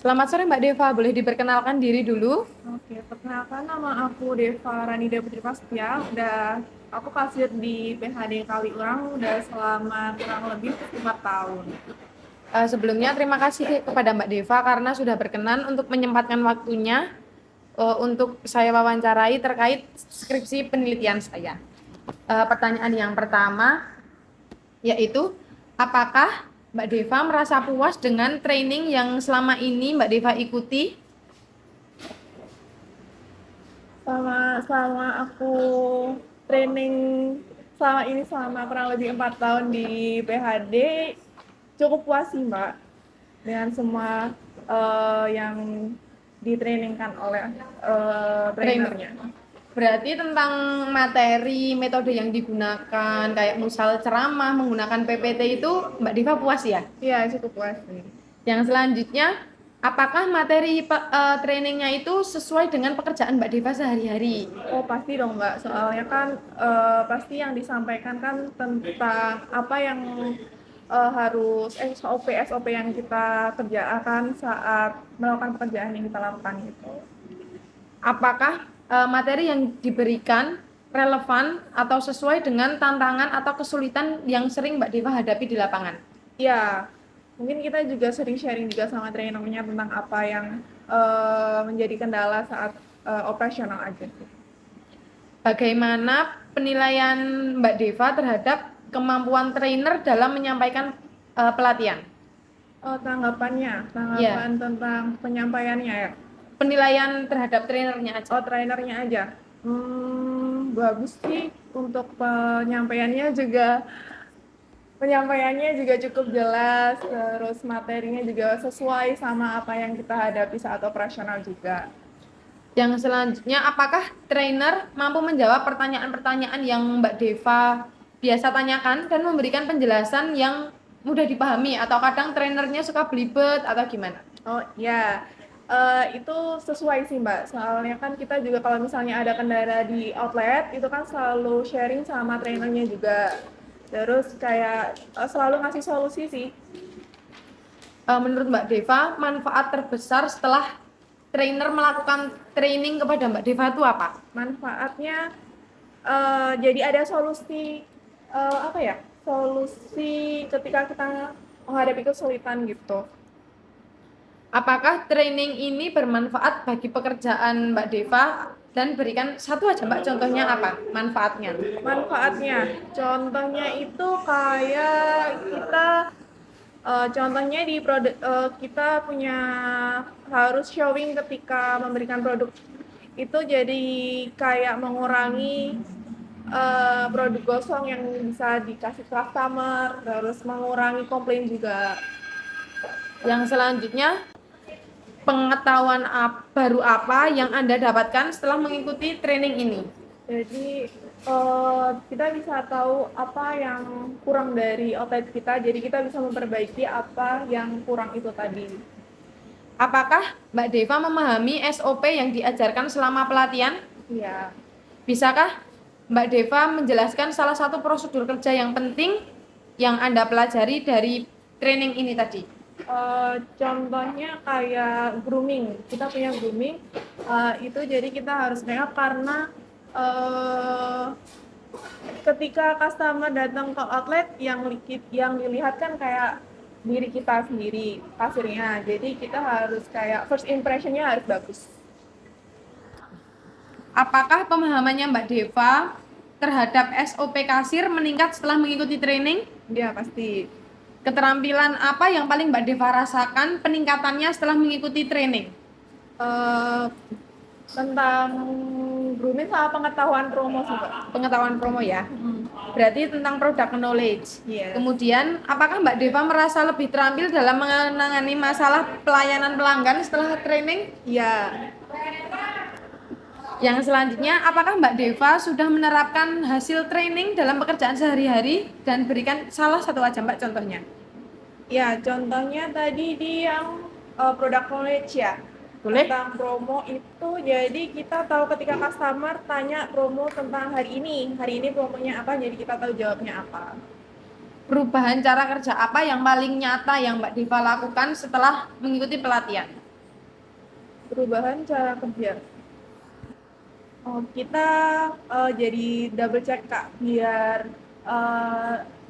Selamat sore Mbak Deva, boleh diperkenalkan diri dulu? Oke, perkenalkan nama aku Deva Ranida Putri Prasetya. Aku kasir di PHD Kaliurang udah selama kurang lebih 4 tahun. Sebelumnya terima kasih kepada Mbak Deva karena sudah berkenan untuk menyempatkan waktunya untuk saya wawancarai terkait skripsi penelitian saya. Pertanyaan yang pertama yaitu, apakah Mbak Deva merasa puas dengan training yang selama ini Mbak Deva ikuti? Selama aku training selama kurang lebih 4 tahun di PHD, cukup puas sih Mbak dengan semua yang ditrainingkan oleh Trainer. trainernya. Berarti tentang materi, metode yang digunakan, kayak misal ceramah menggunakan PPT itu Mbak Deva puas ya? Iya, cukup puas nih. Yang selanjutnya, apakah materi trainingnya itu sesuai dengan pekerjaan Mbak Deva sehari-hari? Oh pasti dong Mbak, soalnya kan pasti yang disampaikan kan tentang apa yang harus SOP yang kita kerjakan saat melakukan pekerjaan yang kita lakukan gitu. Apakah materi yang diberikan relevan atau sesuai dengan tantangan atau kesulitan yang sering Mbak Deva hadapi di lapangan? Ya, mungkin kita juga sering sharing juga sama trainernya tentang apa yang menjadi kendala saat operasional aja. Bagaimana penilaian Mbak Deva terhadap kemampuan trainer dalam menyampaikan pelatihan? Tanggapan Ya, tentang penyampaiannya ya. penilaian terhadap trainernya aja. Oh, trainernya aja. Bagus sih untuk penyampaiannya juga cukup jelas, terus materinya juga sesuai sama apa yang kita hadapi saat operasional juga. Yang selanjutnya, apakah trainer mampu menjawab pertanyaan-pertanyaan yang Mbak Deva biasa tanyakan dan memberikan penjelasan yang mudah dipahami atau kadang trainernya suka belibet atau gimana? Oh ya, itu sesuai sih Mbak. Soalnya kan kita juga kalau misalnya ada kendala di outlet, itu kan selalu sharing sama trainernya juga. Terus kayak selalu ngasih solusi sih. Menurut Mbak Deva, manfaat terbesar setelah trainer melakukan training kepada Mbak Deva itu apa? Manfaatnya jadi ada solusi apa ya? Solusi ketika kita menghadapi kesulitan gitu. Apakah training ini bermanfaat bagi pekerjaan Mbak Deva? Dan berikan satu aja Mbak, contohnya apa manfaatnya? Manfaatnya, contohnya itu kayak kita contohnya di produk kita punya harus showing ketika memberikan produk itu jadi kayak mengurangi produk gosong yang bisa dikasih customer, terus mengurangi komplain juga. Yang selanjutnya, pengetahuan baru apa yang Anda dapatkan setelah mengikuti training ini? Jadi kita bisa tahu apa yang kurang dari outlet kita, jadi kita bisa memperbaiki apa yang kurang itu tadi. Apakah Mbak Deva memahami SOP yang diajarkan selama pelatihan? Iya. Bisakah Mbak Deva menjelaskan salah satu prosedur kerja yang penting yang Anda pelajari dari training ini tadi? Contohnya kayak grooming, kita punya grooming, itu jadi kita harus make up karena ketika customer datang ke outlet yang dilihat kan kayak diri kita sendiri kasirnya, jadi kita harus kayak first impressionnya harus bagus. Apakah pemahamannya Mbak Deva terhadap SOP kasir meningkat setelah mengikuti training? Dia pasti Keterampilan apa yang paling Mbak Deva rasakan peningkatannya setelah mengikuti training? uh, tentang grooming sama pengetahuan promo sih Pak. Pengetahuan promo ya. Berarti tentang product knowledge. Iya. Kemudian, apakah Mbak Deva merasa lebih terampil dalam menangani masalah pelayanan pelanggan setelah training? Iya. Yang selanjutnya, apakah Mbak Deva sudah menerapkan hasil training dalam pekerjaan sehari-hari dan berikan salah satu aja Mbak contohnya? Ya, contohnya tadi di yang product knowledge ya. Boleh? Tentang promo itu, jadi kita tahu ketika customer tanya promo tentang hari ini promonya apa, jadi kita tahu jawabnya apa. Perubahan cara kerja apa yang paling nyata yang Mbak Deva lakukan setelah mengikuti pelatihan? Perubahan cara kerja. Oh, kita jadi double check Kak, biar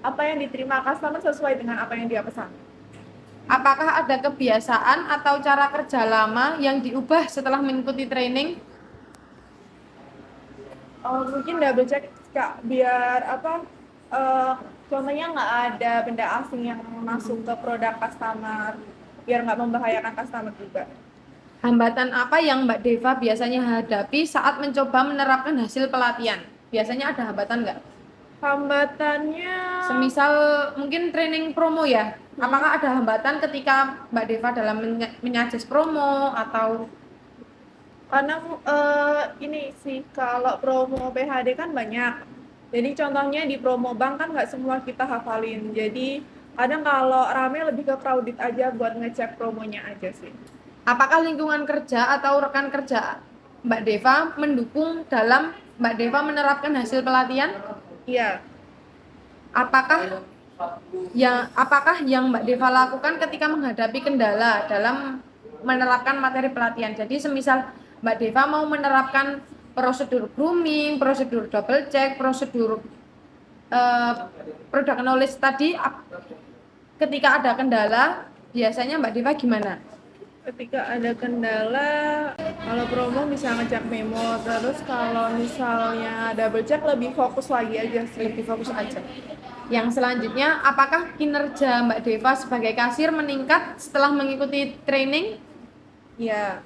apa yang diterima customer sesuai dengan apa yang dia pesan. Apakah ada kebiasaan atau cara kerja lama yang diubah setelah mengikuti training? Mungkin double check Kak, biar apa contohnya nggak ada benda asing yang masuk ke produk customer, biar nggak membahayakan customer juga. Hambatan apa yang Mbak Deva biasanya hadapi saat mencoba menerapkan hasil pelatihan? Biasanya ada hambatan nggak? Hambatannya Semisal mungkin training promo ya, apakah ada hambatan ketika Mbak Deva dalam menyajes promo atau karena ini sih kalau promo PHD kan banyak. Jadi contohnya di promo bank kan nggak semua kita hafalin. Jadi kadang kalau rame lebih ke crowded aja buat ngecek promonya aja sih. apakah lingkungan kerja atau rekan kerja Mbak Deva mendukung dalam Mbak Deva menerapkan hasil pelatihan? Iya, Apakah yang Mbak Deva lakukan ketika menghadapi kendala dalam menerapkan materi pelatihan? Jadi semisal Mbak Deva mau menerapkan prosedur grooming, prosedur double check, prosedur product knowledge tadi, ketika ada kendala, biasanya Mbak Deva gimana? ketika ada kendala, kalau promo bisa ngecek memo, terus kalau misalnya double check lebih fokus lagi aja sih. Lebih fokus aja. Yang selanjutnya, apakah kinerja Mbak Deva sebagai kasir meningkat setelah mengikuti training? Iya,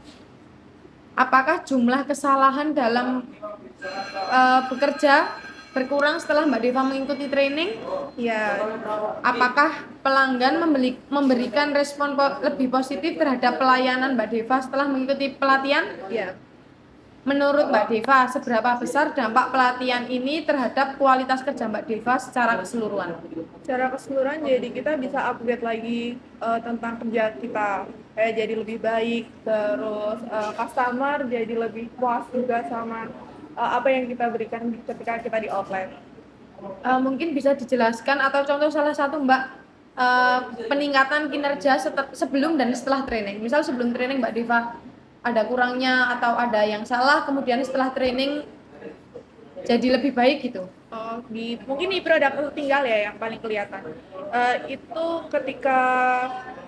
Apakah jumlah kesalahan dalam bekerja berkurang setelah Mbak Deva mengikuti training? iya, Apakah pelanggan memberikan respon lebih positif terhadap pelayanan Mbak Deva setelah mengikuti pelatihan? iya. Menurut Mbak Deva, seberapa besar dampak pelatihan ini terhadap kualitas kerja Mbak Deva secara keseluruhan? Secara keseluruhan jadi kita bisa upgrade lagi tentang kerja kita, kayak jadi lebih baik, terus customer jadi lebih puas juga sama apa yang kita berikan ketika kita di outlet. Mungkin bisa dijelaskan atau contoh salah satu Mbak, peningkatan kinerja sebelum dan setelah training. Misal sebelum training Mbak Deva ada kurangnya atau ada yang salah, kemudian setelah training jadi lebih baik gitu. Mungkin di produk tertinggal ya yang paling kelihatan. Itu ketika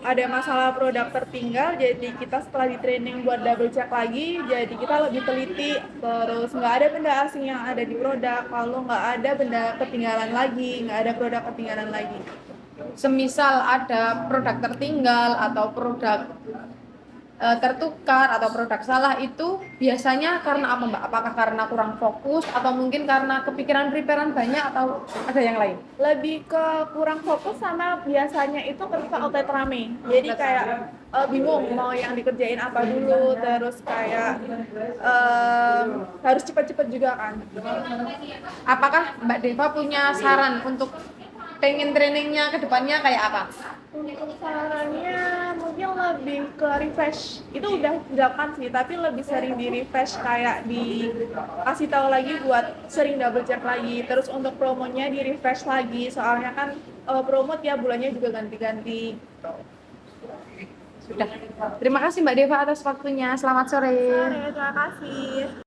ada masalah produk tertinggal, jadi kita setelah di training buat double check lagi, jadi kita lebih teliti, terus nggak ada benda asing yang ada di produk, kalau nggak ada benda ketinggalan lagi, nggak ada produk ketinggalan lagi. Semisal ada produk tertinggal atau produk tertukar atau produk salah, itu biasanya karena apa Mbak? Apakah karena kurang fokus atau mungkin karena kepikiran preparean banyak atau ada yang lain? Lebih ke kurang fokus sama biasanya itu ketika outlet rame, jadi kayak bingung mau yang dikerjain apa dulu, terus kayak harus cepat-cepat juga kan. Apakah Mbak Deva punya saran untuk pengen trainingnya ke depannya kayak apa? Untuk sarannya mungkin lebih ke refresh, itu udah dilakukan sih, tapi lebih sering di refresh, kayak dikasih tahu lagi buat sering double check lagi, terus untuk promonya di refresh lagi, soalnya kan promo tiap bulannya juga ganti-ganti. Sudah. Terima kasih Mbak Deva atas waktunya. Selamat sore. Terima kasih.